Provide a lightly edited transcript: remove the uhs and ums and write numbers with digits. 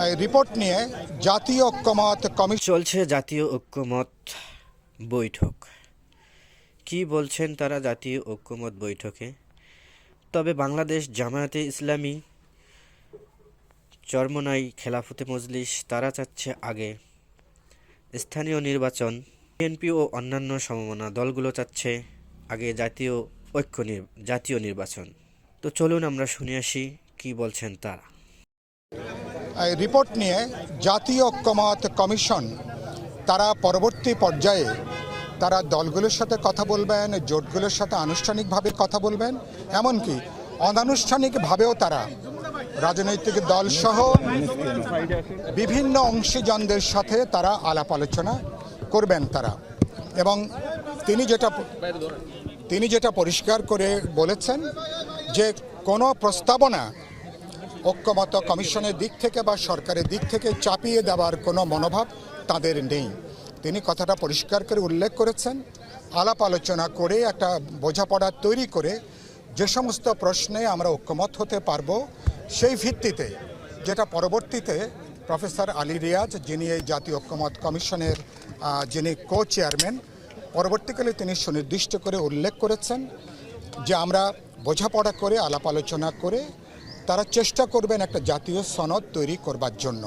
এই রিপোর্ট নিয়ে জাতীয় ঐক্যমত কমিশন চলছে জাতীয় ঐক্যমত বৈঠক। কি বলছেন তারা জাতীয় ঐক্যমত বৈঠকে? তবে বাংলাদেশ জামায়াতে ইসলামী, চরমোনাই খেলাফতে মজলিস তারা চাচ্ছে আগে স্থানীয় নির্বাচন। বিএনপি ও অন্যান্য সমমনা দলগুলো চাচ্ছে আগে জাতীয় নির্বাচন। তো চলুন আমরা শুনে আসি কি বলছেন তারা। এই রিপোর্ট নিয়ে জাতীয় ঐক্যমত কমিশন তারা পরবর্তী পর্যায়ে তারা দলগুলোর সাথে কথা বলবেন, জোটগুলোর সাথে আনুষ্ঠানিকভাবে কথা বলবেন, এমনকি অনানুষ্ঠানিকভাবেও তারা রাজনৈতিক দলসহ বিভিন্ন অংশীজনদের সাথে তারা আলাপ আলোচনা করবেন তারা। এবং তিনি যেটা পরিষ্কার করে বলেছেন যে কোনো প্রস্তাবনা ঐক্যমত কমিশনের দিক থেকে বা সরকারের দিক থেকে চাপিয়ে দেওয়ার কোনো মনোভাব তাদের নেই। তিনি কথাটা পরিষ্কার করে উল্লেখ করেছেন, আলাপ আলোচনা করে একটা বোঝাপড়া তৈরি করে যে সমস্ত প্রশ্নে আমরা ঐক্যমত হতে পারবো সেই ভিত্তিতে, যেটা পরবর্তীতে প্রফেসর আলী রিয়াজ, যিনি এই জাতীয় ঐক্যমত কমিশনের যিনি কো চেয়ারম্যান, পরবর্তীকালে তিনি সুনির্দিষ্ট করে উল্লেখ করেছেন যে আমরা বোঝাপড়া করে আলাপ আলোচনা করে তারা চেষ্টা করবেন একটা জাতীয় সনদ তৈরি করবার জন্য।